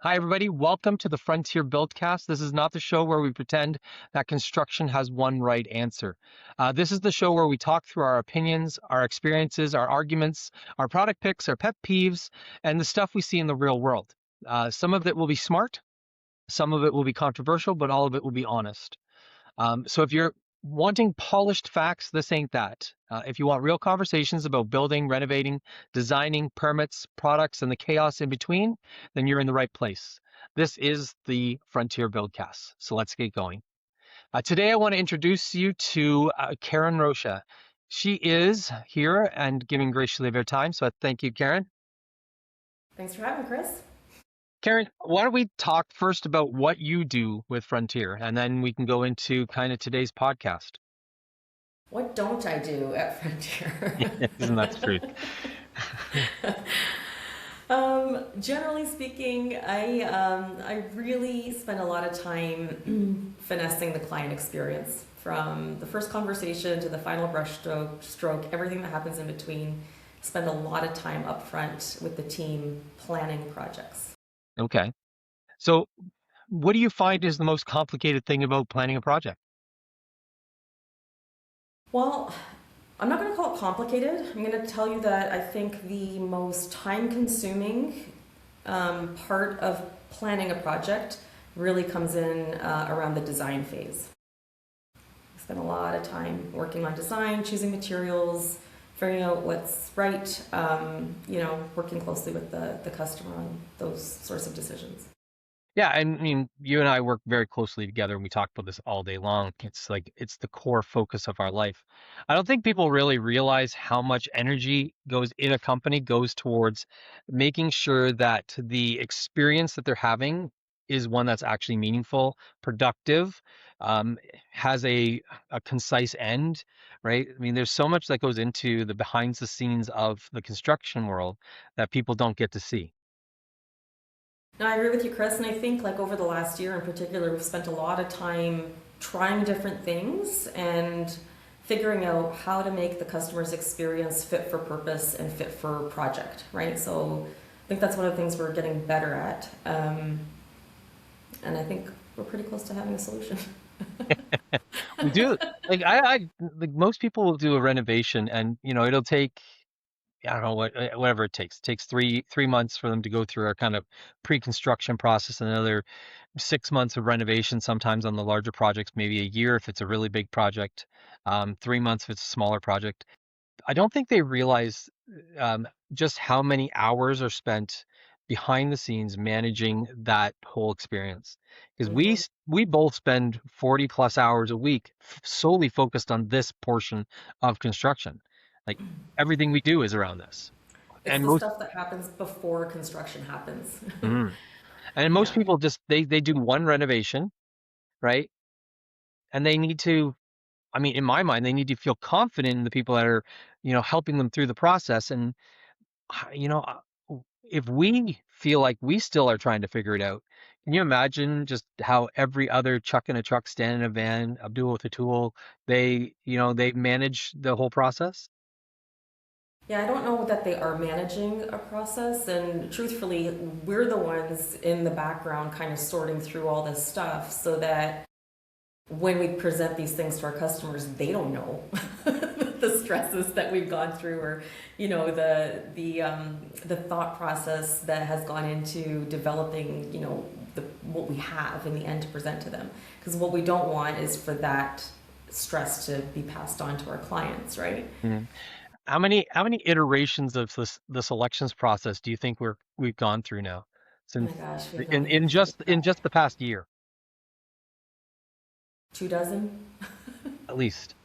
Hi, everybody. Welcome to the Frontier BuildCast. This is not the show where we pretend that construction has one right answer. This is the show where we talk through our opinions, our experiences, our arguments, our product picks, our pet peeves, and the stuff we see in the real world. Some of it will be smart, some of it will be controversial, but all of it will be honest. So if you're wanting polished facts, this ain't that. If you want real conversations about building, renovating, designing, permits, products, and the chaos in between, then you're in the right place. This is the Frontier Buildcast. So let's get going. Today, I want to introduce you to Karen Rocha. She is here and giving graciously of her time. So I thank you, Karen. Thanks for having me, Chris. Karen, why don't we talk first about what you do with Frontier, and then we can go into kind of today's podcast. What don't I do at Frontier? Isn't that the truth? Generally speaking, I really spend a lot of time finessing the client experience from the first conversation to the final brush stroke, everything that happens in between. Spend a lot of time up front with the team planning projects. Okay. So, what do you find is the most complicated thing about planning a project? Well, I'm not going to call it complicated. I'm going to tell you that I think the most time consuming part of planning a project really comes in around the design phase. I spend a lot of time working on design, choosing materials, figuring out what's right, working closely with the customer on those sorts of decisions. Yeah, and I mean, you and I work very closely together, and we talk about this all day long. It's like it's the core focus of our life. I don't think people really realize how much energy goes in a company goes towards making sure that the experience that they're having is one that's actually meaningful, productive, um, has a concise end, right? I mean, there's so much that goes into the behind the scenes of the construction world that people don't get to see. No, I agree with you, Chris, and I think like over the last year in particular, we've spent a lot of time trying different things and figuring out how to make the customer's experience fit for purpose and fit for project, right? So I think that's one of the things we're getting better at, and I think we're pretty close to having a solution. We do. I like most people will do a renovation and it'll take, I don't know whatever it takes. It takes three months for them to go through our kind of pre-construction process, and another 6 months of renovation, sometimes on the larger projects, maybe a year if it's a really big project, 3 months if it's a smaller project. I don't think they realize just how many hours are spent behind the scenes managing that whole experience. Because Hmm. we both spend 40 plus hours a week solely focused on this portion of construction. Like everything we do is around this. It's And the most stuff that happens before construction happens. Mhm. And most Yeah. people just they do one renovation, right? And they need to, I mean, in my mind, they need to feel confident in the people that are, helping them through the process. And you know, uh, if we feel like we still are trying to figure it out, can you imagine just how every other Chuck in a truck, Stan in a van, Abdul with a tool, they manage the whole process? Yeah, I don't know that they are managing a process, and truthfully, we're the ones in the background kind of sorting through all this stuff so that when we present these things to our customers, they don't know the stresses that we've gone through, or the thought process that has gone into developing what we have in the end to present to them. Because what we don't want is for that stress to be passed on to our clients, right? Mhm. How many iterations of the selections process do you think we've gone through now Oh since my gosh, we've in gone in through just in just the past year, 2 dozen. at least?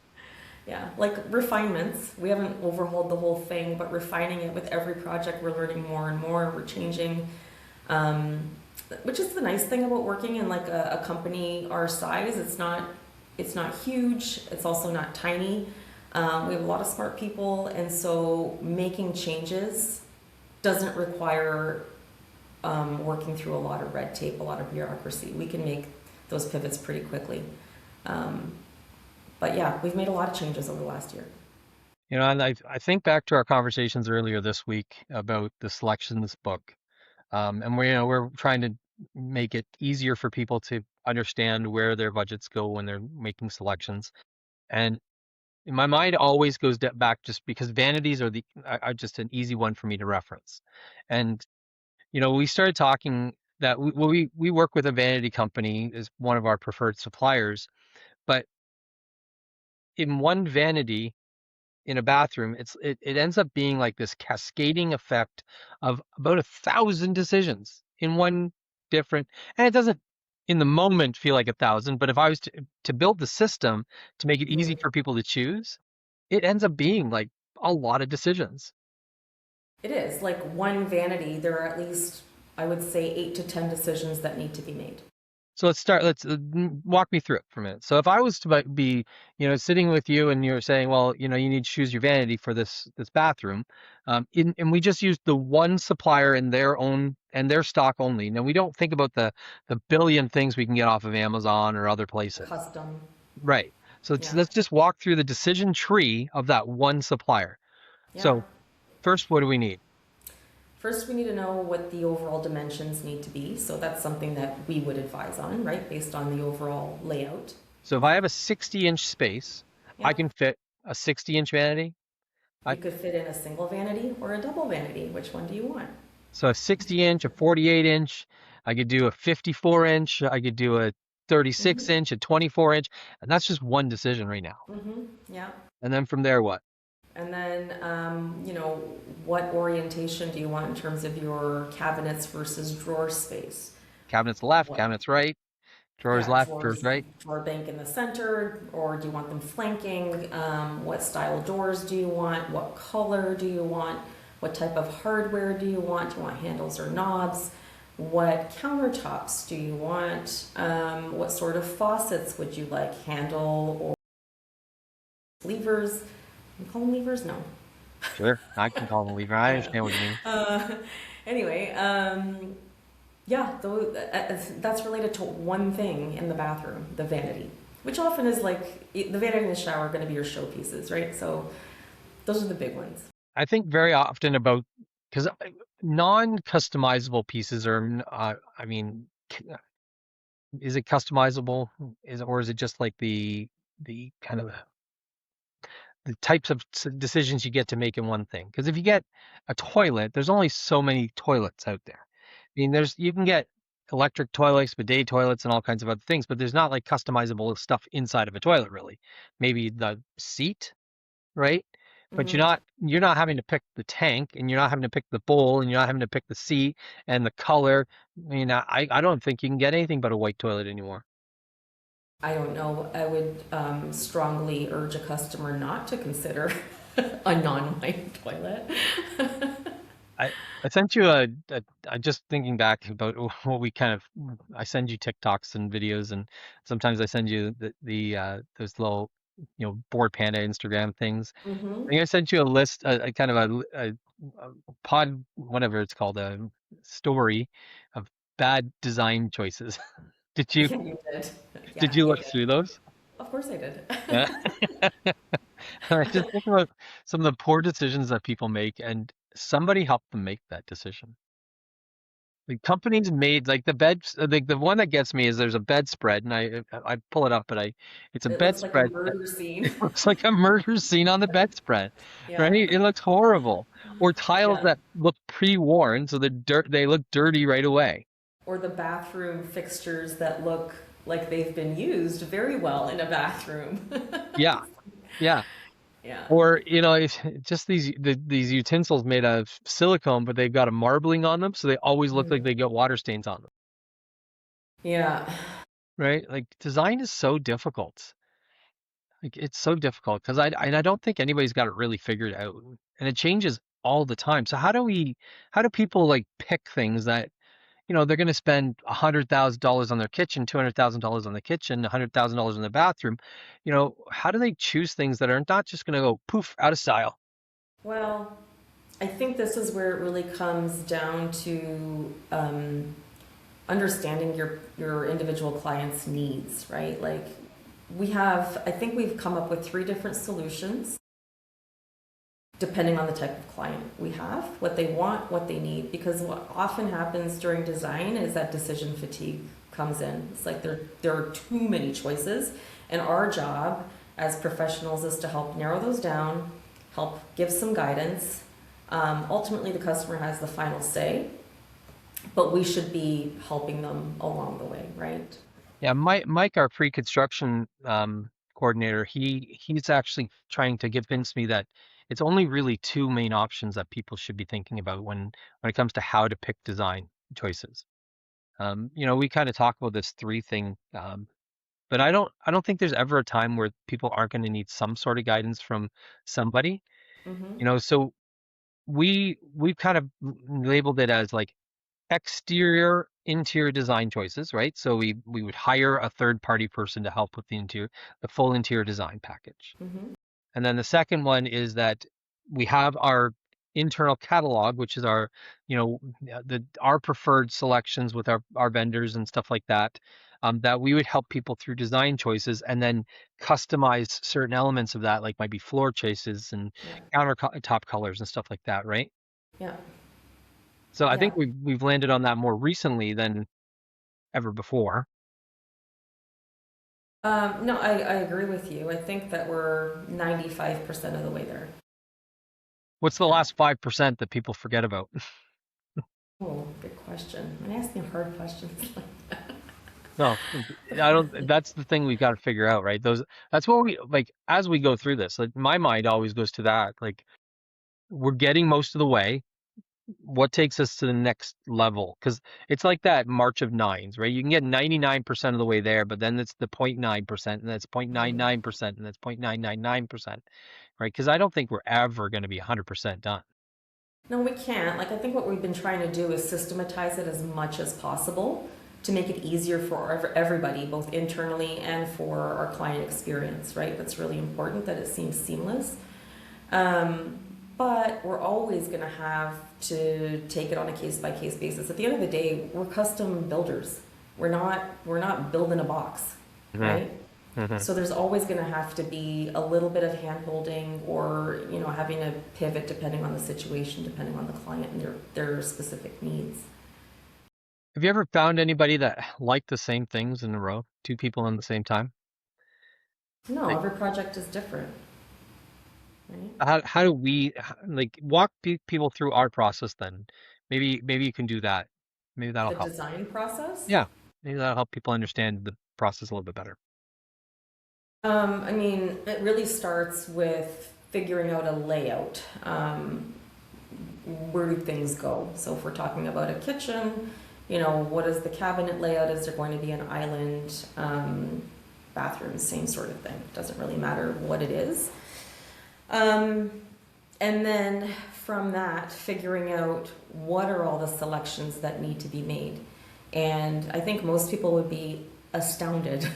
Yeah, like refinements. We haven't overhauled the whole thing, but refining it with every project, we're learning more and more. We're changing, um, which is the nice thing about working in like a company our size. It's not huge. It's also not tiny. We have a lot of smart people, and so making changes doesn't require working through a lot of red tape, a lot of bureaucracy. We can make those pivots pretty quickly. Um, but yeah, we've made a lot of changes over the last year. And I think back to our conversations earlier this week about the selections book. And we're trying to make it easier for people to understand where their budgets go when they're making selections. And in my mind always goes back just because vanities are just an easy one for me to reference. And we started talking that we work with a vanity company as one of our preferred suppliers, but in one vanity in a bathroom, it ends up being like this cascading effect of about 1,000 decisions in one different, and it doesn't in the moment feel like 1,000, but if I was to build the system to make it easy Mhm. for people to choose, it ends up being like a lot of decisions. It is like one vanity. There are at least, I would say, 8 to 10 decisions that need to be made. So let's start. Let's walk me through it for a minute. So if I was to be, sitting with you and you're saying, well, you need to choose your vanity for this bathroom, and we just use the one supplier in their own and their stock only. Now we don't think about the billion things we can get off of Amazon or other places. Custom. Right. So Yeah. let's just walk through the decision tree of that one supplier. Yeah. So first, what do we need? First, we need to know what the overall dimensions need to be. So that's something that we would advise on, right? Based on the overall layout. So if I have a 60-inch space, I Yeah. can fit a 60-inch vanity. I You could fit in a single vanity or a double vanity. Which one do you want? So a 60 inch, a 48 inch, I could do a 54 inch, I could do a 36 Mm-hmm. inch, a 24 inch, and that's just one decision right now. Mm-hmm. Yeah. And then from there, what? And then, what orientation do you want in terms of your cabinets versus drawer space? Cabinets left, What? cabinets right, drawers Yeah, left, drawers right. drawer bank in the center, or do you want them flanking? What style doors do you want? What color do you want? What type of hardware do you want? Do you want handles or knobs? What countertops do you want? What sort of faucets would you like? Handle or levers? You call them levers? No. Sure, I can call them a lever. I I know. understand what you mean. Anyway, yeah, that's related to one thing in the bathroom, the vanity, which often is like the vanity and the shower are going to be your showpieces, right? So those are the big ones. I think very often about because non-customizable pieces are, I mean, is it customizable? Or is it just like the kind of the types of decisions you get to make in one thing. Because if you get a toilet, there's only so many toilets out there. I mean, you can get electric toilets, bidet toilets, and all kinds of other things, but there's not like customizable stuff inside of a toilet really. Maybe the seat, right? But Hmm. you're not having to pick the tank, and you're not having to pick the bowl, and you're not having to pick the seat and the color. I mean, I don't think you can get anything but a white toilet anymore. I don't know. I would strongly urge a customer not to consider a non-white toilet. I I sent you I just thinking back about what we kind of I send you TikToks and videos, and sometimes I send you the those little board panda Instagram things. I Hmm. think I sent you a list, a kind of a pod, whatever it's called, a story of bad design choices. Did you Yeah, you did. did Yeah, you you look did. through those? Of course I did. Yeah. I just think about some of the poor decisions that people make, and somebody helped them make that decision. The companies made like the beds, like the one that gets me is there's a bedspread, and I pull it up, but it's a It looks like a bedspread that murder scene. looks like a murder scene on the bedspread, right? Yeah, It looks horrible. Or tiles yeah. that look pre-worn, so they look dirty right away. Or the bathroom fixtures that look like they've been used very well in a bathroom. Yeah, yeah. Yeah. Or it's just these utensils made out of silicone, but they've got a marbling on them, so they always look like Mhm. they got water stains on them, Yeah. right? Like design is so difficult. Like it's so difficult because I don't think anybody's got it really figured out, and it changes all the time. So how do people like pick things that they're going to spend $100,000 on their kitchen, $200,000 on the kitchen, $100,000 on the bathroom? How do they choose things that are not just going to go poof out of style? Well, I think this is where it really comes down to understanding your individual client's needs, right? I think we've come up with 3 different solutions. depending on the type of client we have, what they want, what they need. Because what often happens during design is that decision fatigue comes in. It's like there are too many choices, and our job as professionals is to help narrow those down, help give some guidance. Ultimately, the customer has the final say, but we should be helping them along the way, right? Yeah, Mike, our pre-construction coordinator, he's actually trying to convince me that it's only really two main options that people should be thinking about when it comes to how to pick design choices. We kind of talk about this three thing, but I don't think there's ever a time where people aren't going to need some sort of guidance from somebody. Mm-hmm. So we've kind of labeled it as like exterior interior design choices, right? So we would hire a third party person to help with the full interior design package. Mm-hmm. And then the second one is that we have our internal catalog, which is our preferred selections with our vendors and stuff like that. That we would help people through design choices and then customize certain elements of that, like might be floor choices and Yeah. countertop colors and stuff like that, right? Yeah. So I Yeah. think we've landed on that more recently than ever before. No, I agree with you. I think that we're 95% of the way there. What's the Yeah. last 5% that people forget about? Oh, good question. I'm asking hard questions. No, I don't. That's the thing we've got to figure out, right? That's what we like as we go through this. Like my mind always goes to that. Like we're getting most of the way. What takes us to the next level? Because it's like that march of nines, right? You can get 99% of the way there, but then it's the 0.9%, and that's 0.99%, and that's 0.999%, right? Because I don't think we're ever going to be 100% done. No, we can't. Like, I think what we've been trying to do is systematize it as much as possible to make it easier for everybody, both internally and for our client experience, right? That's really important that it seems seamless. But we're always going to have to take it on a case by case basis. At the end of the day, we're custom builders. We're not building a box, right? Hmm. So there's always going to have to be a little bit of hand holding or, having a pivot depending on the situation, depending on the client and their specific needs. Have you ever found anybody that liked the same things in a row? Two people in the same time? No, Like, every project is different, right? how do we like walk people through our process then? Maybe you can do that. Maybe that'll The help. design process. Yeah, maybe that'll help people understand the process a little bit better. I mean, it really starts with figuring out a layout. Where do things go? So if we're talking about a kitchen, what is the cabinet layout? Is there going to be an island? Bathrooms, same sort of thing. Doesn't really matter what it is. And then from that, figuring out what are all the selections that need to be made. And I think most people would be astounded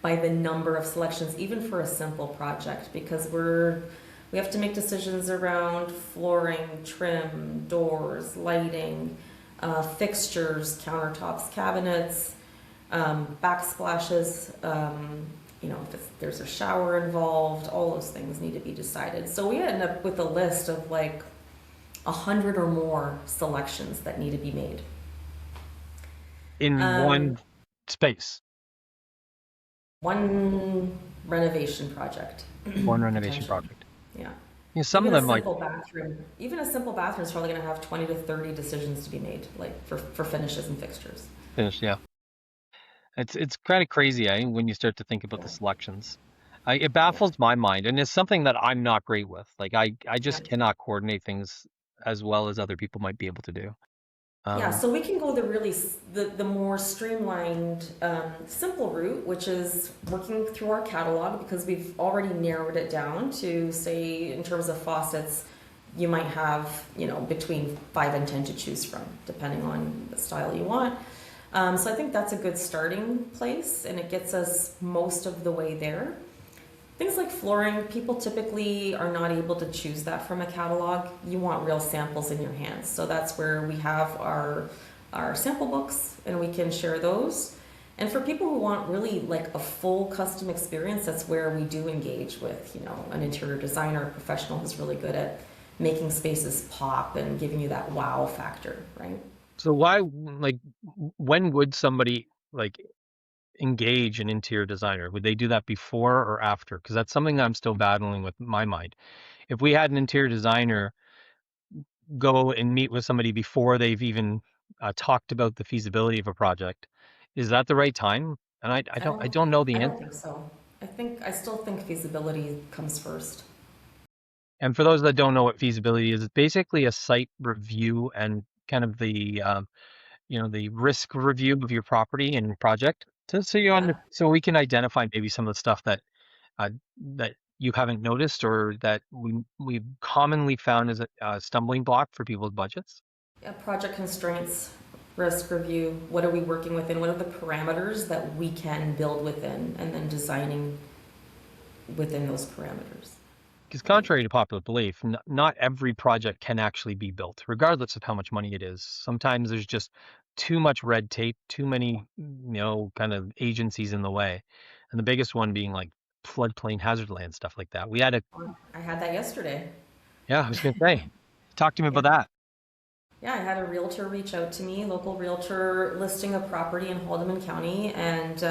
by the number of selections, even for a simple project, because we have to make decisions around flooring, trim, doors, lighting, fixtures, countertops, cabinets, backsplashes, if there's a shower involved, all those things need to be decided. So we end up with a list of like 100 or more selections that need to be made. In Um, one space, One renovation project, one renovation potentially. project. Yeah. Some of them like Even a simple bathroom is probably going to have 20 to 30 decisions to be made, like for finishes and fixtures. finished, yeah. It's kind of crazy, when you start to think about the Yeah. selections. It Yeah. baffles my mind, and it's something that I'm not great with. Like I Yeah. just cannot coordinate things as well as other people might be able to do. Yeah, Um, so we can go the more streamlined, simple route, which is working through our catalog because we've already narrowed it down to say in terms of faucets, you might have between 5 and 10 to choose from, depending on the style you want. So I think that's a good starting place, and it gets us most of the way there. Things like flooring, people typically are not able to choose that from a catalog. You want real samples in your hands. So that's where we have our sample books and we can share those. And for people who want really like a full custom experience, that's where we do engage with, you know, an interior designer, a professional who's really good at making spaces pop and giving you that wow factor, right? So why, like, when would somebody like engage an interior designer? Would they do that before or after? Because that's something that I'm still battling with in my mind. If we had an interior designer go and meet with somebody before they've even talked about the feasibility of a project, is that the right time? And I I don't, don't know the I don't answer. think so. I still think feasibility comes first. And for those that don't know what feasibility is, it's basically a site review and kind of the the risk review of your property and project. Yeah. So we can identify maybe some of the stuff uh, that you haven't noticed or that we've commonly found as a stumbling block for people's budgets. Yeah, project constraints, risk review, what are we working within? What are the parameters that we can build within? And then designing within those parameters, Because right? contrary to popular belief, not every project can actually be built, regardless of how much money it is. Sometimes there's just too much red tape, too many, kind of agencies in the way. And the biggest one being like floodplain hazard land, stuff like that. I had that yesterday. Yeah, I was going to say, talk to me Yeah. about that. Yeah, I had a realtor reach out to me, local realtor listing a property in Haldeman County, and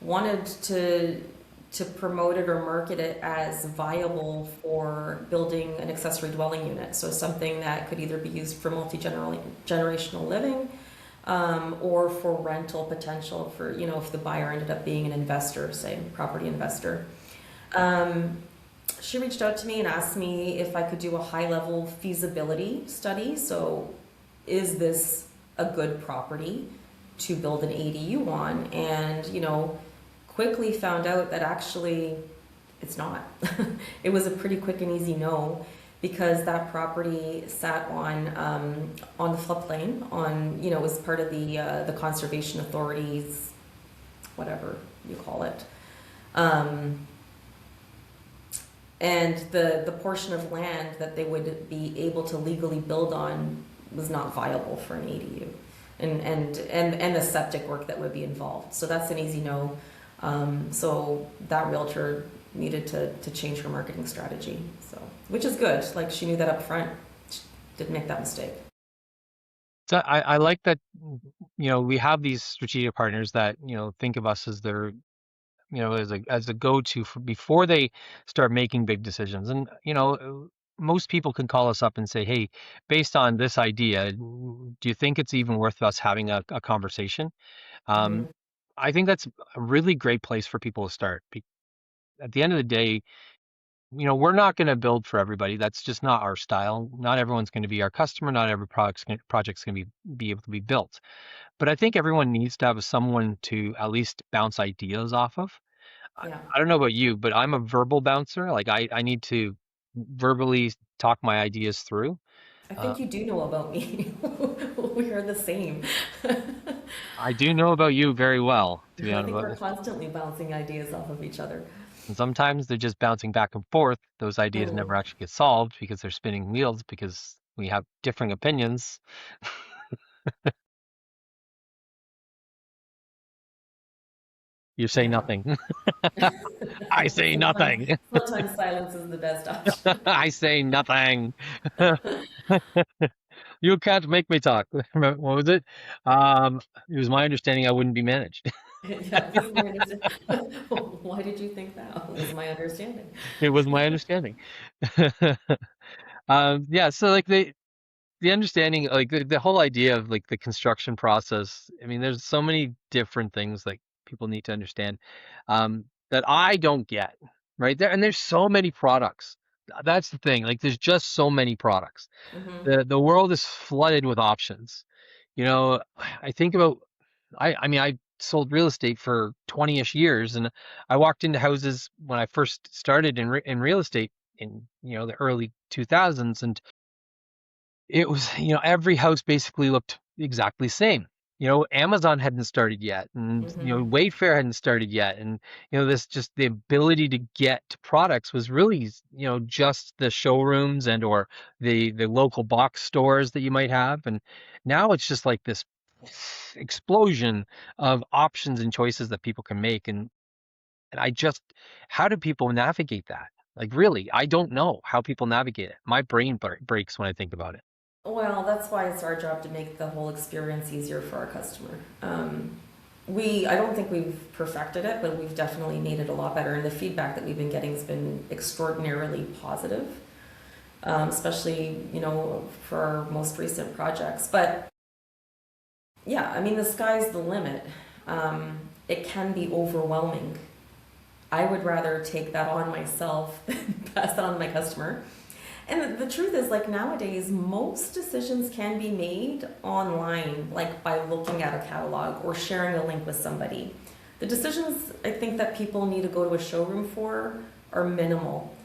wanted to promote it or market it as viable for building an accessory dwelling unit. So something that could either be used for multi-generational living, or for rental potential for, you know, if the buyer ended up being an investor, say, property investor. Um, she reached out to me and asked me if I could do a high level feasibility study. So, is this a good property to build an ADU on? And, you know, quickly found out that actually it's not. It was a pretty quick and easy no, because that property sat on the floodplain, on, you know, was part of the conservation authorities, whatever you call it. Um, and the portion of land that they would be able to legally build on was not viable for an ADU, and the septic work that would be involved. So that's an easy no. So that realtor needed to change her marketing strategy. So, which is good. Like, she knew that up front. She didn't make that mistake. So I like that, we have these strategic partners that, think of us as their, as a go-to for before they start making big decisions. And, most people can call us up and say, hey, based on this idea, do you think it's even worth us having a conversation? Um, Hmm. I think that's a really great place for people to start. At the end of the day, we're not going to build for everybody. That's just not our style. Not everyone's going to be our customer. Not every project's going to be able to be built. But I think everyone needs to have someone to at least bounce ideas off of. Yeah. I don't know about you, but I'm a verbal bouncer. Like I need to verbally talk my ideas through. I Uh, think you do know about me. We are the same. I do know about you very well, to be I honest think about we're this. constantly bouncing ideas off of each other. And sometimes they're just bouncing back and forth. Those ideas Mm. never actually get solved because they're spinning wheels because we have differing opinions. You say Yeah. nothing. I say Sometimes, nothing. sometimes silence is the best option. I say nothing. You can't make me talk. What was it? Um, it was my understanding I wouldn't be managed. Yeah, this is my understanding. Why did you think that was my understanding? It was my understanding. Yeah, so like the understanding, like the whole idea of like the construction process. I mean, there's so many different things like people need to understand that I don't get, right there. And there's so many products. That's the thing. Like, there's just so many products. Hmm. The world is flooded with options. I think about I mean, I sold real estate for 20-ish years, and I walked into houses when I first started in real estate in, the early 2000s, and it was, every house basically looked exactly the same. Amazon hadn't started yet, and, Hmm. Wayfair hadn't started yet, and, this just the ability to get products was really, just the showrooms and or the local box stores that you might have, and now it's just like this explosion of options and choices that people can make. And I just, how do people navigate that? Like, really, I don't know how people navigate it. My brain breaks when I think about it. Well, that's why it's our job to make the whole experience easier for our customer. I don't think we've perfected it, but we've definitely made it a lot better. And the feedback that we've been getting has been extraordinarily positive, especially, for our most recent projects. But yeah, I mean, the sky's the limit. It can be overwhelming. I would rather take that on myself than pass that on to my customer. And the truth is, like nowadays, most decisions can be made online, like by looking at a catalog or sharing a link with somebody. The decisions I think that people need to go to a showroom for are minimal.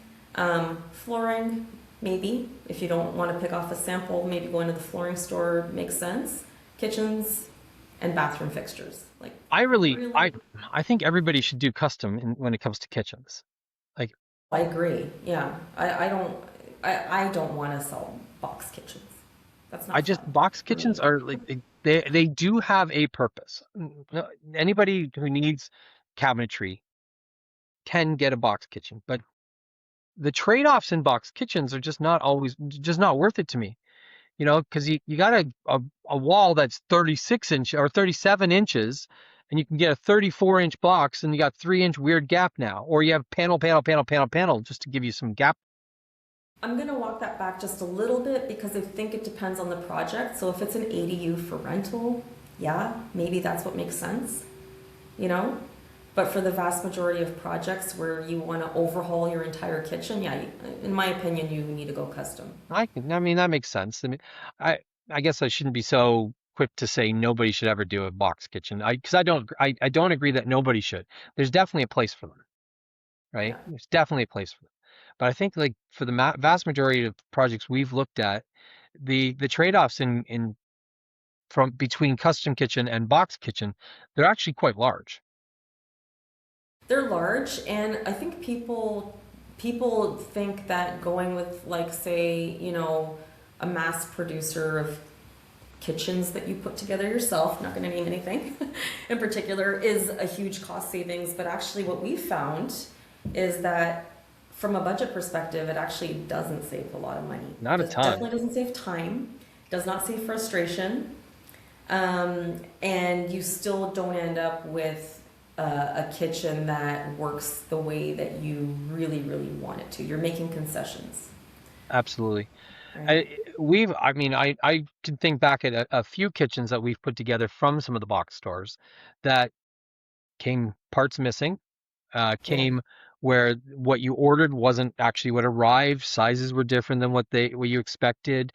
Flooring, maybe, if you don't want to pick off a sample, maybe going to the flooring store makes sense. Kitchens and bathroom fixtures, like really. I think everybody should do custom when it comes to kitchens. Like, I agree. Yeah, I don't want to sell box kitchens. That's not fun box for kitchens me. are like, they do have a purpose. Anybody who needs cabinetry can get a box kitchen, but the trade-offs in box kitchens are just not worth it to me. Because you got a wall that's 36 inch or 37 inches, and you can get a 34-inch box, and you got 3-inch weird gap now, or you have panel just to give you some gap. I'm going to walk that back just a little bit because I think it depends on the project. So if it's an ADU for rental, yeah, maybe that's what makes sense, you know? But for the vast majority of projects where you want to overhaul your entire kitchen, yeah, in my opinion, you need to go custom. I mean, that makes sense. I mean, I I guess I shouldn't be so quick to say nobody should ever do a box kitchen. Because I don't agree that nobody should. There's definitely a place for them, right? Yeah. There's definitely a place for them. But I think like for the vast majority of projects we've looked at, the trade-offs in from between custom kitchen and box kitchen, they're actually quite large. They're large, and I think people think that going with like say, a mass producer of kitchens that you put together yourself, not going to name anything in particular, is a huge cost savings. But actually, what we found is that from a budget perspective, it actually doesn't save a lot of money. Not a It ton. definitely doesn't save time, does not save frustration, and you still don't end up with a kitchen that works the way that you really, really want it to. You're making concessions, Absolutely. right? I mean, I can think back at a few kitchens that we've put together from some of the box stores that came parts missing, Yeah. came where what you ordered wasn't actually what arrived. Sizes were different than what you expected.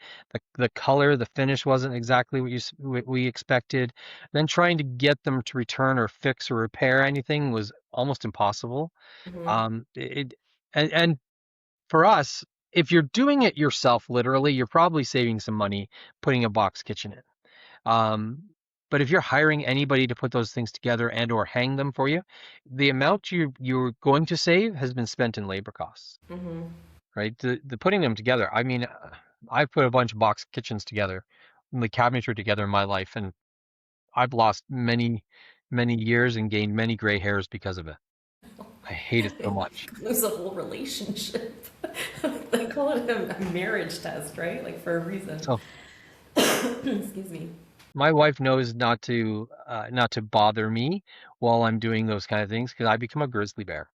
The color, the finish wasn't exactly what we expected. Then trying to get them to return or fix or repair anything was almost impossible. Hmm. Um, it and for us, if you're doing it yourself, literally, you're probably saving some money putting a box kitchen in. Um, but if you're hiring anybody to put those things together and or hang them for you, the amount you're going to save has been spent in labor costs, Hmm. right? The putting them together. I mean, I've put a bunch of box kitchens together, the cabinetry together in my life, and I've lost many years and gained many gray hairs because of it. I hate it so much. Lose a whole relationship. They call it a marriage test, right? Like for a reason. So Excuse me. my wife knows not to bother me while I'm doing those kind of things because I become a grizzly bear.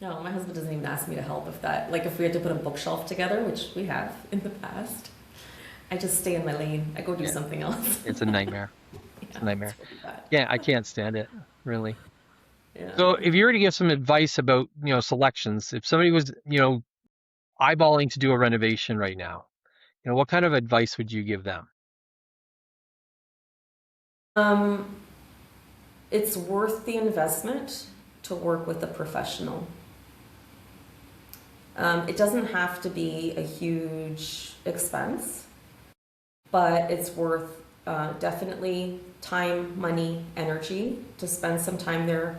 No, my husband doesn't even ask me to help if that, like if we had to put a bookshelf together, which we have in the past. I just stay in my lane. I go do Yeah, something else. it's a nightmare. It's Yeah, a it's nightmare. really bad. Yeah, I can't stand it, really. Yeah. So if you were to give some advice about, selections, if somebody was, eyeballing to do a renovation right now, what kind of advice would you give them? Um, it's worth the investment to work with a professional. It doesn't have to be a huge expense, but it's worth definitely time, money, energy to spend some time there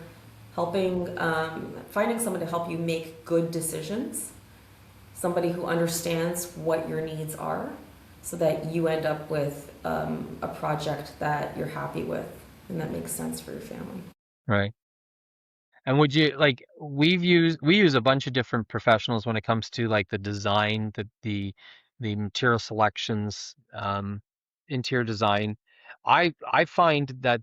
helping, finding someone to help you make good decisions, somebody who understands what your needs are, so that you end up with a project that you're happy with and that makes sense for your family. Right. And would you like we use a bunch of different professionals when it comes to like the design, the material selections, interior design. I find that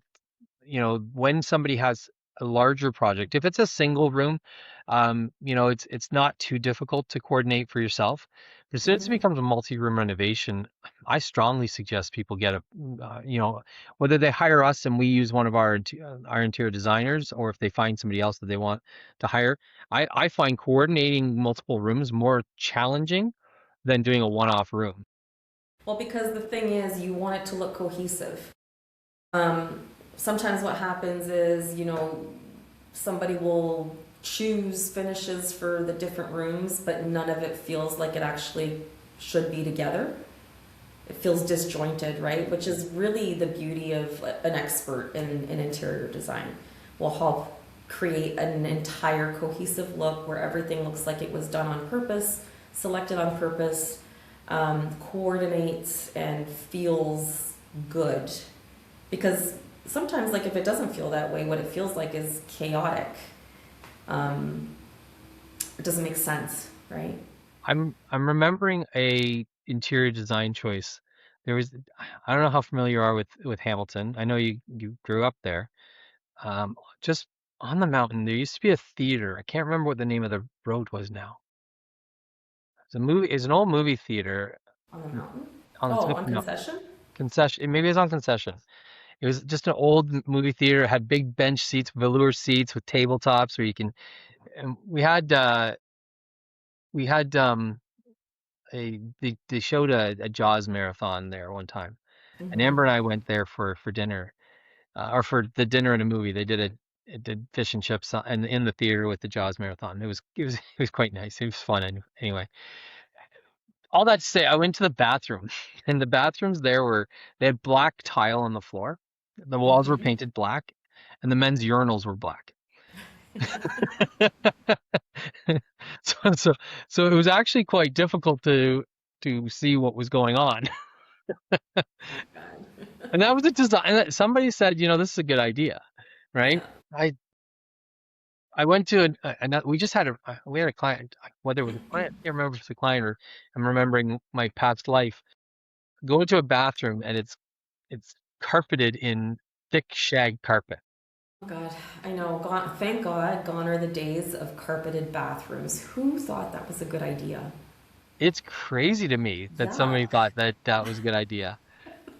when somebody has a larger project, if it's a single room, it's not too difficult to coordinate for yourself. But since it Hmm. becomes a multi-room renovation, I strongly suggest people get whether they hire us and we use one of our interior designers, or if they find somebody else that they want to hire. I find coordinating multiple rooms more challenging than doing a one-off room. Well, because the thing is, you want it to look cohesive. Um, Sometimes what happens is, somebody will choose finishes for the different rooms, but none of it feels like it actually should be together. It feels disjointed, right? Which is really the beauty of an expert in interior design. Will help create an entire cohesive look where everything looks like it was done on purpose, selected on purpose, coordinates and feels good. Because sometimes, like if it doesn't feel that way, what it feels like is chaotic. Um, it doesn't make sense, right? I'm remembering a interior design choice. There was I don't know how familiar you are with Hamilton. I know you grew up there. Just on the mountain, there used to be a theater. I can't remember what the name of the road was now. It's an old movie theater On the mountain. on the Oh, tip on no, concession. concession. Maybe it's on concession. It was just an old movie theater. It had big bench seats, velour seats with tabletops where you can. And we had they showed a Jaws marathon there one time, and Hmm. Amber and I went there for dinner, or for the dinner and a movie. It did fish and chips and in the theater with the Jaws marathon. It was quite nice. It was fun. And anyway, all that to say, I went to the bathroom, and the bathrooms there they had black tile on the floor. The walls were Hmm. painted black, and the men's urinals were black. So so so it was actually quite difficult to see what was going on. Oh God. And that was a design. Somebody said, this is a good idea, right? Yeah. I I went to we just had a client, whether it was a client, I can't remember if it's a client or I'm remembering my past life. Go into a bathroom and it's carpeted in thick shag carpet. Oh God, I know. Gone, thank God, gone are the days of carpeted bathrooms. Who thought that was a good idea? It's crazy to me that somebody Yuck. thought that that was a good idea.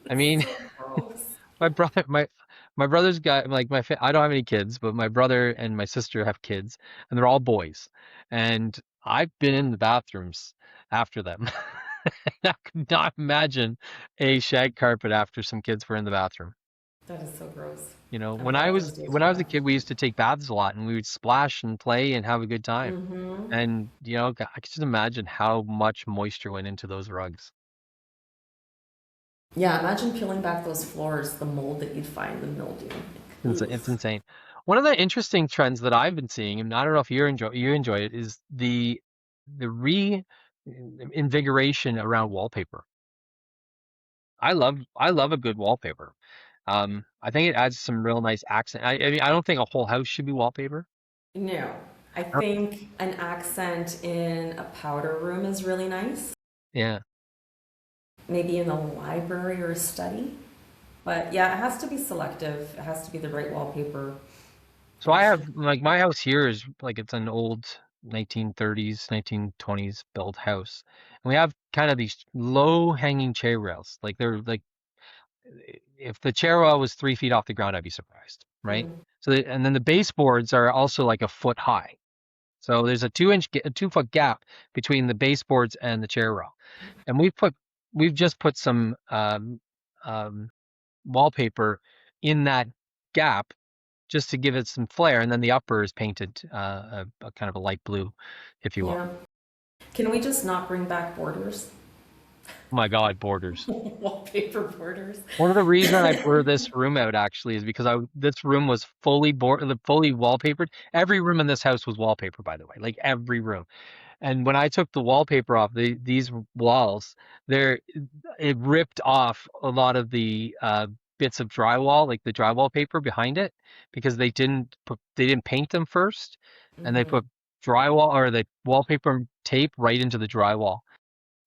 I mean, So gross. my brother, my brother's got like I don't have any kids, but my brother and my sister have kids, and they're all boys. And I've been in the bathrooms after them. I could not imagine a shag carpet after some kids were in the bathroom. That is so gross. I'm When I glad was those days when are I was a back. kid, we used to take baths a lot, and we would splash and play and have a good time. Mm-hmm. And I could just imagine how much moisture went into those rugs. Yeah, imagine peeling back those floors, the mold that you'd find, the mildew. It's Oof. insane. One of the interesting trends that I've been seeing, and I don't know if you enjoy it, is the reinvigoration around wallpaper. I love a good wallpaper. I think it adds some real nice accent. I mean, I don't think a whole house should be wallpaper. No, I Uh, think an accent in a powder room is really nice. Yeah. Maybe in a library or a study. But yeah, it has to be selective. It has to be the right wallpaper. So It I have should. like my house here is like it's an old 1930s, 1920s built house. And we have kind of these low hanging chair rails. Like they're like if the chair rail was 3 feet off the ground, I'd be surprised, right? Mm. And then the baseboards are also like a foot high. So there's a 2 foot gap between the baseboards and the chair rail. And we've just put some um, wallpaper in that gap just to give it some flair. And then the upper is painted a kind of a light blue, if you will. Yeah. Can we just not bring back borders? Oh my God, borders. Wallpaper borders? One of the reasons I blur this room out actually is because this room was fully wallpapered. Every room in this house was wallpaper, by the way, like every room. And when I took the wallpaper off these walls, there it ripped off a lot of the bits of drywall, like the drywall paper behind it, because they didn't paint them first, and they Hmm. put drywall or the wallpaper tape right into the drywall.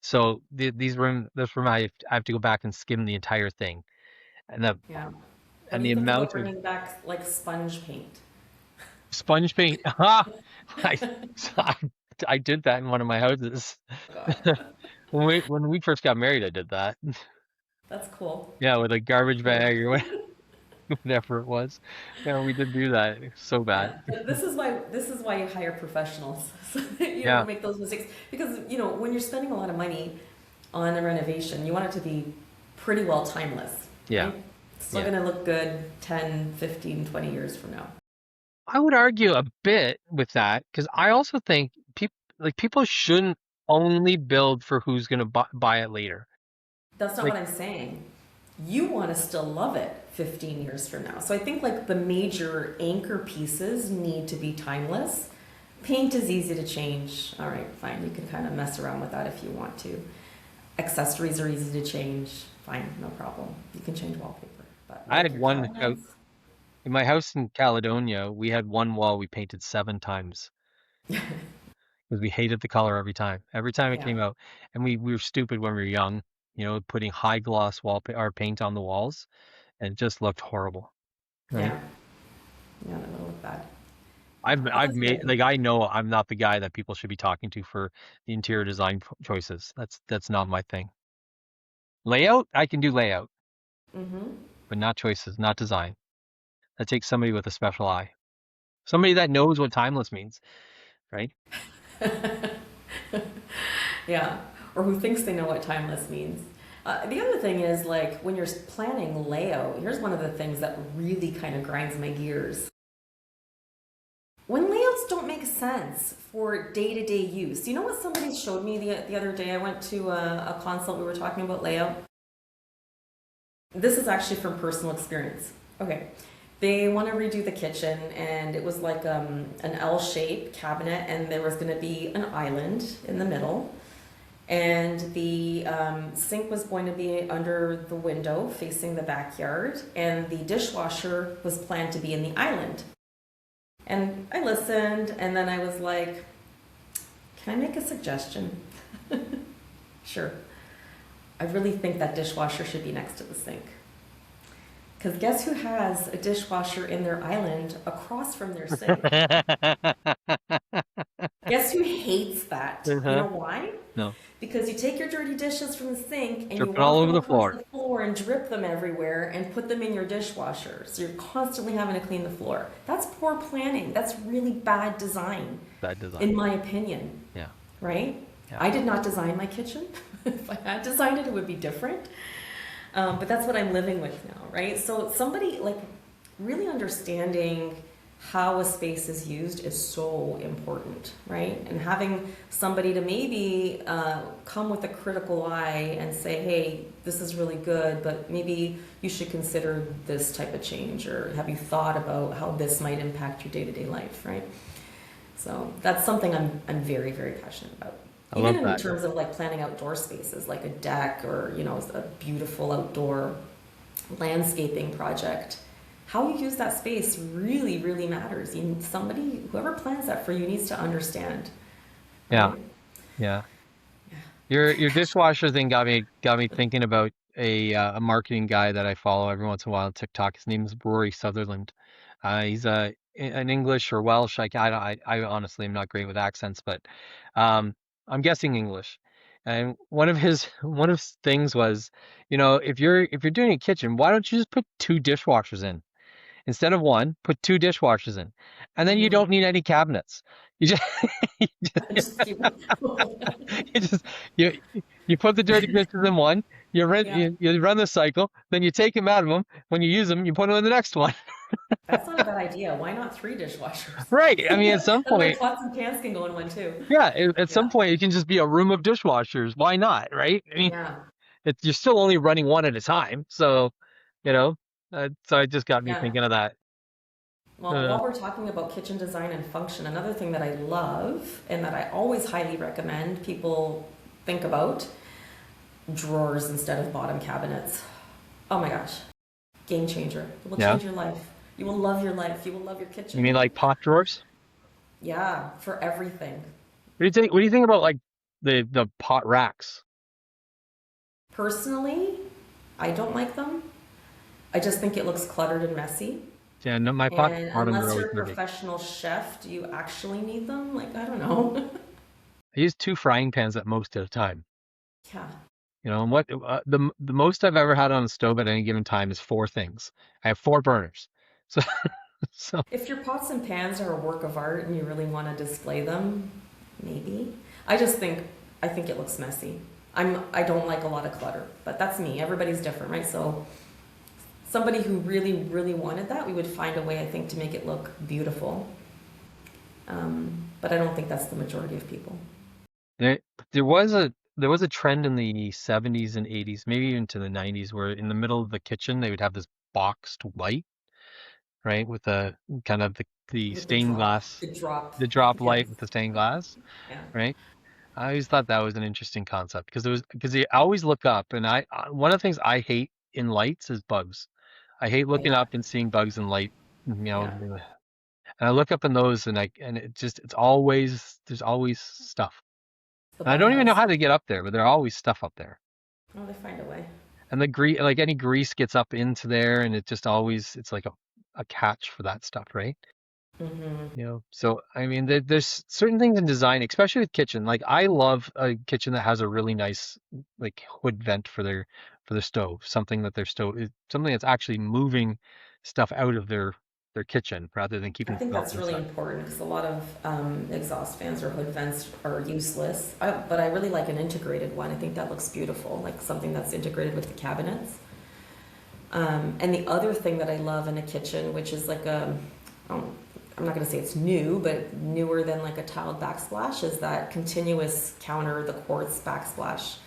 So this room I have to go back and skim the entire thing, and Yeah. What do the you think about amount of bringing back like sponge paint? sponge paint. Ah, I, I I did that in one of my houses. Oh God, When we first got married, I did that. that's cool. Yeah, with a That's garbage cool. bag or whatever it was. Yeah, we did do that. It was so bad. Yeah, but this is why you hire professionals so that you Yeah, don't make those mistakes. Because when you're spending a lot of money on a renovation, you want it to be pretty well timeless, yeah, right? It's still yeah. going to look good 10, 15, 20 years from now. I would argue a bit with that because I also think people shouldn't only build for who's going to buy it later. That's not Like, what I'm saying. You want to still love it 15 years from now. So I think like the major anchor pieces need to be timeless. Paint is easy to change. All right, fine. You can kind of mess around with that if you want to. Accessories are easy to change. Fine, no problem. You can change wallpaper. But I like had your one out cabinets, in my house in Caledonia. We had one wall we painted 7 times because we hated the color every time. Every time it yeah, came out, and we were stupid when we were young, putting high gloss wallpaper or paint on the walls, and it just looked horrible, right? yeah, yeah, that will look bad. Yeah, but I've that's what I made think. like I know I'm not the guy that people should be talking to for the interior design choices. That's not my thing. Layout, I can do layout, Mm-hmm. but not choices, not design. That takes somebody with a special eye, somebody that knows what timeless means, right? Yeah, or who thinks they know what timeless means. The other thing is like when you're planning layout, here's one of the things that really kind of grinds my gears. When layouts don't make sense for day-to-day use. You know what somebody showed me the other day? I went to a consult, we were talking about layout. This is actually from personal experience. Okay. They want to redo the kitchen, and it was like an L-shaped cabinet, and there was going to be an island in the middle. And the sink was going to be under the window facing the backyard, and the dishwasher was planned to be in the island. And I listened, and then I was like, can I make a suggestion? Sure. I really think that dishwasher should be next to the sink. Because guess who has a dishwasher in their island across from their sink? Guess who hates that? You Uh-huh. know why? No, Because you take your dirty dishes from the sink and you dripping all walk over them the across floor. the floor and drip them everywhere and put them in your dishwasher. So you're constantly having to clean the floor. That's poor planning. That's really bad design, Bad design. in my opinion, Yeah, right? yeah, I did not design my kitchen. If I had designed it, it would be different. But that's what I'm living with now, right? So somebody like really understanding how a space is used is so important, right? And having somebody to maybe come with a critical eye and say, hey, this is really good, but maybe you should consider this type of change, or have you thought about how this might impact your day-to-day life, right? So that's something I'm very, very passionate about. I Even love in that. terms of like planning outdoor spaces, like a deck or, a beautiful outdoor landscaping project. How you use that space really, really matters. Somebody, whoever plans that for you needs to understand, Yeah, right? yeah. Your dishwasher thing got me thinking about a marketing guy that I follow every once in a while on TikTok. His name is Rory Sutherland. He's an English or Welsh. I honestly am not great with accents, but um, I'm guessing English. And one of his things was, if you're doing a kitchen, why don't you just put two dishwashers in instead of one? Put two dishwashers in, and then you Mm-hmm. don't need any cabinets. You just Just keep. you just you you put the dirty dishes in one, Yeah, you run the cycle, then you take them out of them. When you use them, you put them in the next one. that's not a bad idea. Why not three dishwashers? Right. I mean, at some And my point, pots and pans can go in one too. yeah, at some Yeah, point, it can just be a room of dishwashers. Why not? Right? I mean, yeah, you're still only running one at a time, so you know. So it just got me yeah. thinking of that. Well, while we're talking about kitchen design and function, another thing that I love and that I always highly recommend people think about, drawers instead of bottom cabinets. Oh my gosh, game changer. It will Yeah. change your life. You will love your life. You will love your You mean kitchen. like pot drawers? Yeah, for everything. What do you think about like the pot racks? Personally, I don't like them. I just think it looks cluttered and messy. Yeah, no, my pot And bottoms are unless always you're a dirty. professional chef, do you actually need them? Like, I don't know. I use two frying pans at most at a time. Yeah. You know, and what the most I've ever had on a stove at any given time is four things. I have four burners. So so If your pots and pans are a work of art and you really want to display them, maybe. I just think I think it looks messy. I don't like a lot of clutter, but that's me. Everybody's different, right? So somebody who really, really wanted that, we would find a way, I think, to make it look beautiful. But I don't think that's the majority of people. there, there was a trend in the 70s and 80s, maybe even to the 90s, where in the middle of the kitchen they would have this boxed light, right, with the kind of the With stained glass, the drop, the drop yes, light with the stained glass, yeah, right? I always thought that was an interesting concept because you always look up, and one of the things I hate in lights is bugs. I hate looking yeah, up and seeing bugs in light, you know, yeah. and I look up in those and it's always there's always stuff. The And I bug don't even know house. how to get up there, but there's always stuff up there. Oh, they find a way. And the like any grease gets up into there, and it just always it's like a catch for that stuff, right? Hmm. You know, so I mean, there's certain things in design, especially with kitchen. Like I love a kitchen that has a really nice like hood vent for their stove, something that their stove is something that's actually moving stuff out of their kitchen rather than I keeping think stuff that's really inside. important because a lot of exhaust fans or hood vents are useless. But I really like an integrated one. I think that looks beautiful, like something that's integrated with the cabinets. And the other thing that I love in a kitchen, which is like oh, I'm not going to say it's new, but newer than like a tiled backsplash, is that continuous counter, the quartz backsplash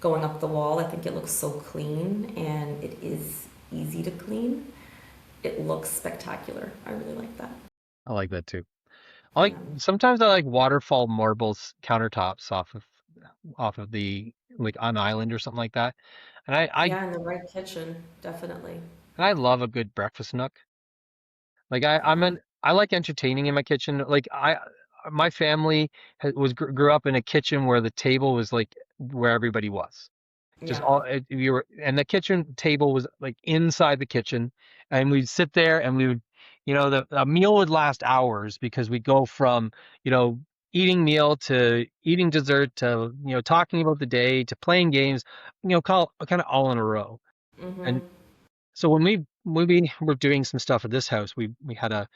going up the wall. I think it looks so clean and it is easy to clean. It looks spectacular. I really like that. I like that too. Yeah. Sometimes I like waterfall marbles countertops off of the like on island or something like that. And Yeah, in the right kitchen, definitely. I love a good breakfast nook. Like Yeah. I like entertaining in my kitchen. Like my family grew up in a kitchen where the table was like where everybody was. Just Yeah. all you were, and the kitchen table was like inside the kitchen, and we'd sit there and we would, you know, the a meal would last hours because we'd go from, you know, eating meal to eating dessert to, you know, talking about the day to playing games, you know, kind of all in a row. And Mm-hmm. so when we were doing some stuff at this house, we had a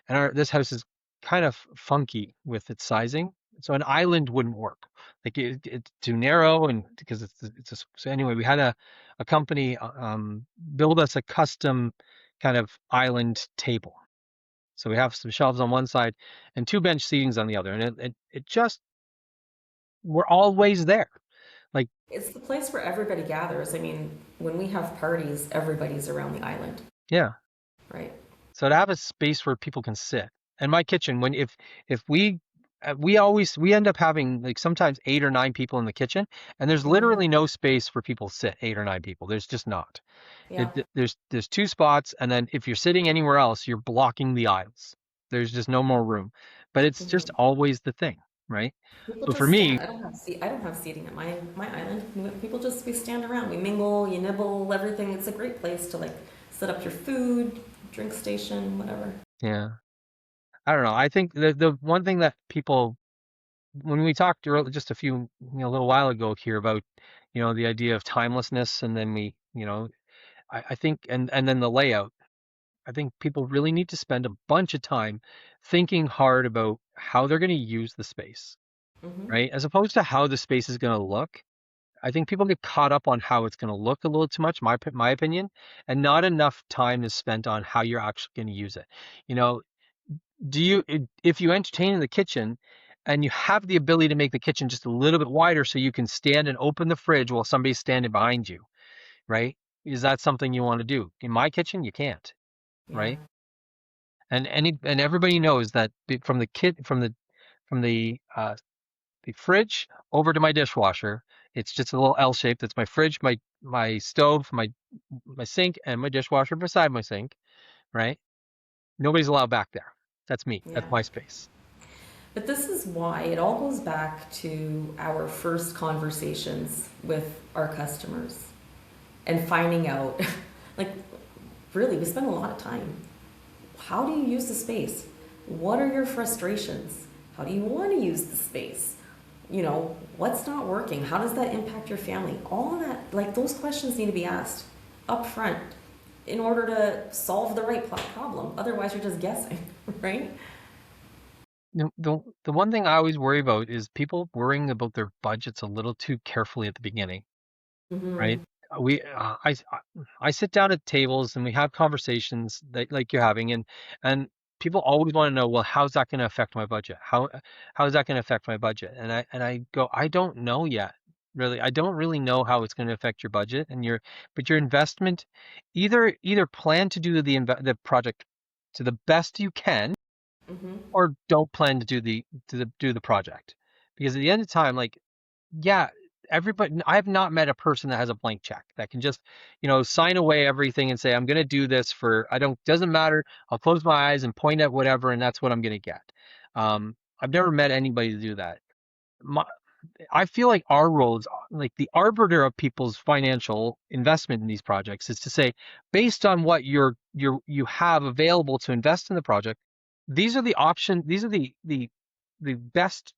and our this house is kind of funky with its sizing, so an island wouldn't work. Like it's too narrow, and because so anyway, we had a company build us a custom kind of island table. So we have some shelves on one side and two bench seatings on the other, and it just we're always there. Like It's the place where everybody gathers. I mean, when we have parties, everybody's around the island, yeah, right? so to have a space where people can sit. And my kitchen, when if we end up having like sometimes 8 or 9 people in the kitchen, and there's Mm-hmm. literally no space where people sit. 8 or 9 people, there's just not. Yeah. There's two spots, and then if you're sitting anywhere else, you're blocking the aisles. There's just no more room. But it's just Mm-hmm. always the thing, right? People So for just stand. me, I don't have seating at my island. People just we stand around. We mingle. You nibble. Everything. It's a great place to like set up your food, drink station, whatever. yeah, I don't know. I think the one thing that people when we talked just a few, you know, a little while ago here about, you know, the idea of timelessness, and then you know, I think, and then the layout. I think people really need to spend a bunch of time thinking hard about how they're going to use the space, Mm-hmm. right? As opposed to how the space is going to look. I think people get caught up on how it's going to look a little too much, my opinion, and not enough time is spent on how you're actually going to use it. You know, if you entertain in the kitchen and you have the ability to make the kitchen just a little bit wider so you can stand and open the fridge while somebody's standing behind you, right? Is that something you want to do? In my kitchen, you can't, Yeah. right? And everybody knows that from the fridge over to my dishwasher, it's just a little L shape. That's my fridge, my stove, my sink, and my dishwasher beside my sink, right? Nobody's allowed back there. That's me. Yeah. That's my space. But this is why it all goes back to our first conversations with our customers and finding out, like, really, we spend a lot of time. How do you use the space? What are your frustrations? How do you want to use the space? You know, what's not working? How does that impact your family? All of that, like, those questions need to be asked up front in order to solve the right problem. Otherwise, you're just guessing, right? The one thing I always worry about is people worrying about their budgets a little too carefully at the beginning, right? Mm-hmm. We I sit down at tables and we have conversations that like you're having, and people always want to know, well, how's that going to affect my budget? How is that going to affect my budget? And I go, I don't know yet. Really, I don't really know how it's going to affect your budget and your investment. Either plan to do the project to the best you can, Mm-hmm. or don't plan to do the project, because at the end of time, like, yeah, everybody, I have not met a person that has a blank check that can just, sign away everything and say, I'm going to do this for, I don't, doesn't matter, I'll close my eyes and point at whatever and that's what I'm going to get. I've never met anybody to do that. my, I feel like our role is like the arbiter of people's financial investment in these projects, is to say, based on what you have available to invest in the project, these are the options, these are the best,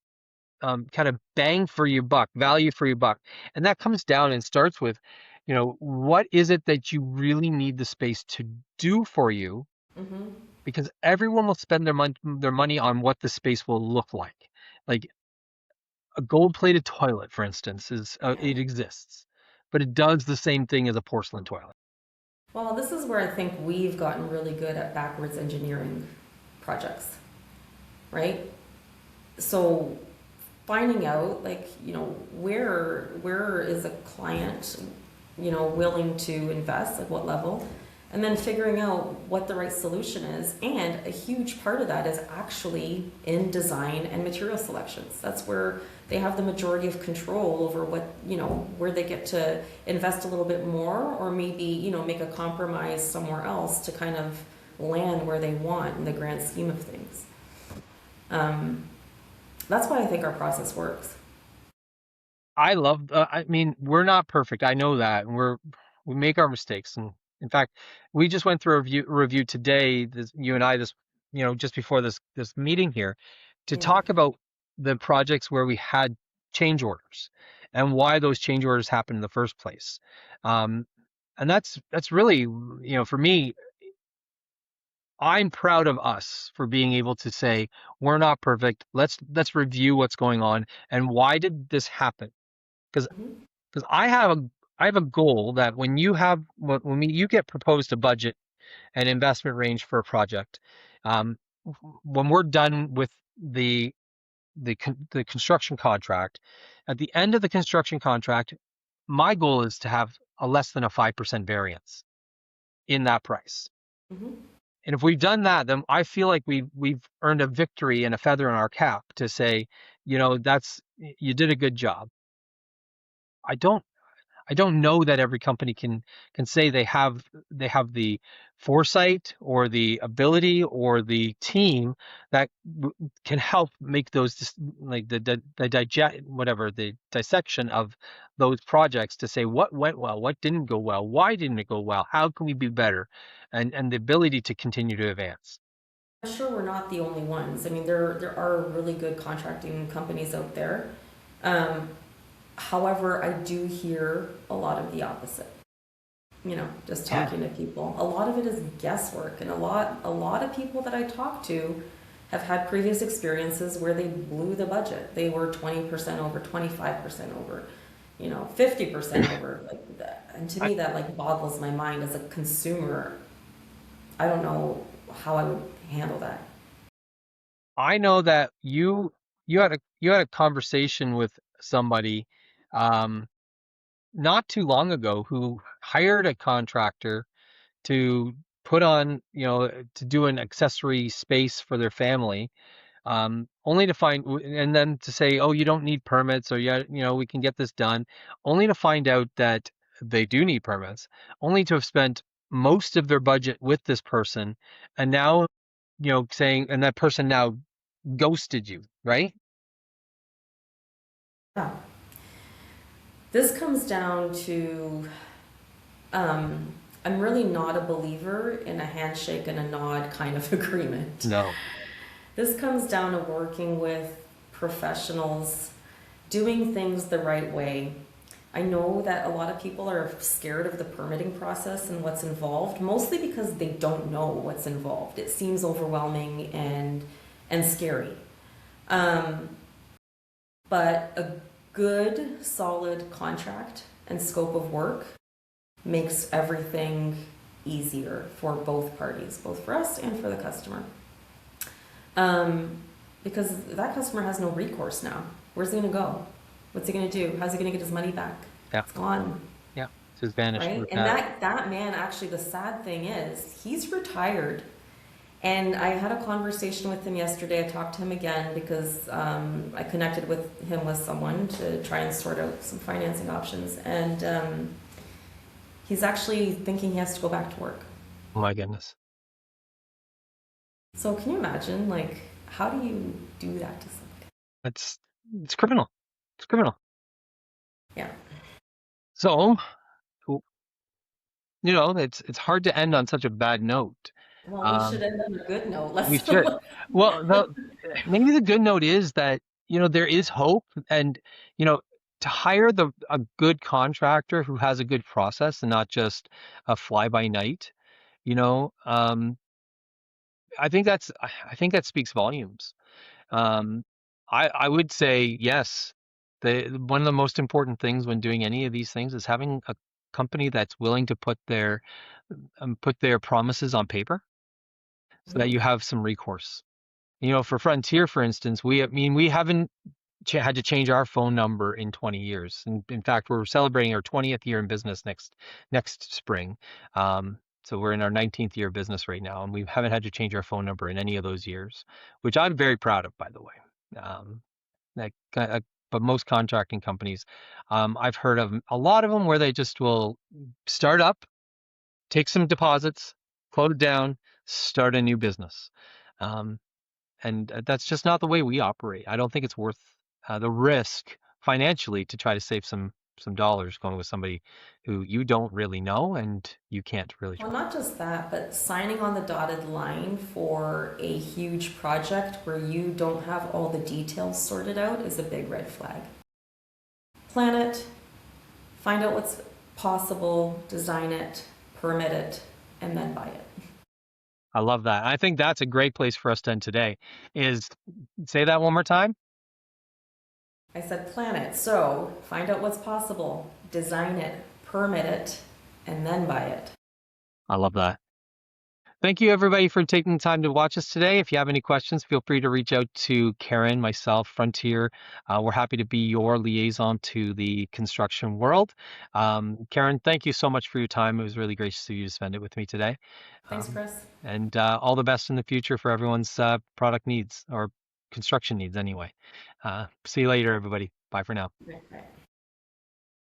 kind of bang for your buck, value for your buck. And that comes down and starts with, what is it that you really need the space to do for you? Mm-hmm. Because everyone will spend their money on what the space will look like. Like a gold-plated toilet, for instance, Yeah. it exists, but it does the same thing as a porcelain toilet. Well, this is where I think we've gotten really good at backwards engineering projects, right? So finding out, like, where is a client, willing to invest, like what level, and then figuring out what the right solution is. And a huge part of that is actually in design and material selections. That's where they have the majority of control over what, where they get to invest a little bit more, or maybe, make a compromise somewhere else to kind of land where they want in the grand scheme of things. That's why I think our process works. I mean, we're not perfect. I know that, and we make our mistakes. And in fact, we just went through a review today, you and I, just before this meeting here, to Yeah. talk about the projects where we had change orders and why those change orders happened in the first place. Um, and that's really, for me, I'm proud of us for being able to say, we're not perfect. Let's review what's going on and why did this happen? Because Mhm. because I have a goal that you get proposed a budget and investment range for a project, um, when we're done with the construction contract, at the end of the construction contract, my goal is to have a less than a 5% variance in that price. Mhm. And if we've done that, then I feel like we've earned a victory and a feather in our cap to say, that's, you did a good job. I don't I don't know that every company can say they have the foresight or the ability or the team that can help make those like the dissection of those projects to say what went well, what didn't go well, why didn't it go well, how can we be better, and the ability to continue to advance. I'm sure we're not the only ones. I mean, there are really good contracting companies out there. Um, However, I do hear a lot of the opposite. Just Yeah. talking to people. A lot of it is guesswork, and a lot of people that I talk to have had previous experiences where they blew the budget. They were 20% over, 25% over, 50% over. Like that. And to I, me, that like boggles my mind as a consumer. I don't know how I would handle that. I know that you had a conversation with somebody, um, not too long ago, who hired a contractor to put on, to do an accessory space for their family, only to find, and then to say, oh, you don't need permits, or yeah, we can get this done, only to find out that they do need permits, only to have spent most of their budget with this person, and now, saying, and that person now ghosted you, right? Yeah. This comes down to, I'm really not a believer in a handshake and a nod kind of agreement. No. This comes down to working with professionals, doing things the right way. I know that a lot of people are scared of the permitting process and what's involved, mostly because they don't know what's involved. It seems overwhelming and scary. But a good, solid contract and scope of work makes everything easier for both parties, both for us and for the customer. Because that customer has no recourse now. Where's he gonna go? What's he gonna do? How's he gonna get his money back? Yeah. It's gone. Yeah. It's his vanished. Right? And that man, actually, the sad thing is, he's retired. And I had a conversation with him yesterday. I talked to him again because I connected with him with someone to try and sort out some financing options. And he's actually thinking he has to go back to work. Oh my goodness. So can you imagine, like, how do you do that to somebody? It's criminal. It's criminal. Yeah. So, it's hard to end on such a bad note. Well, we should end on a good note. We should. Well, maybe the good note is that, there is hope, and, to hire a good contractor who has a good process and not just a fly by night, I think that speaks volumes. I would say yes. One of the most important things when doing any of these things is having a company that's willing to put their promises on paper, so that you have some recourse. For Frontier, for instance, we haven't had to change our phone number in 20 years. And in fact, we're celebrating our 20th year in business next spring. So we're in our 19th year of business right now, and we haven't had to change our phone number in any of those years, which I'm very proud of, by the way. But most contracting companies, I've heard of a lot of them where they just will start up, take some deposits, close it down, start a new business. And that's just not the way we operate. I don't think it's worth the risk financially to try to save some dollars going with somebody who you don't really know and you can't really Well, trust. not just that, but signing on the dotted line for a huge project where you don't have all the details sorted out is a big red flag. Plan it, find out what's possible, design it, permit it, and then buy it. I love that. I think that's a great place for us to end today. Is say that one more time. I said plan it. So find out what's possible, design it, permit it, and then buy it. I love that. Thank you, everybody, for taking the time to watch us today. If you have any questions, feel free to reach out to Karen, myself, Frontier. We're happy to be your liaison to the construction world. Karen, thank you so much for your time. It was really gracious of you to spend it with me today. Thanks, Chris. And all the best in the future for everyone's product needs, or construction needs anyway. See you later, everybody. Bye for now. Right.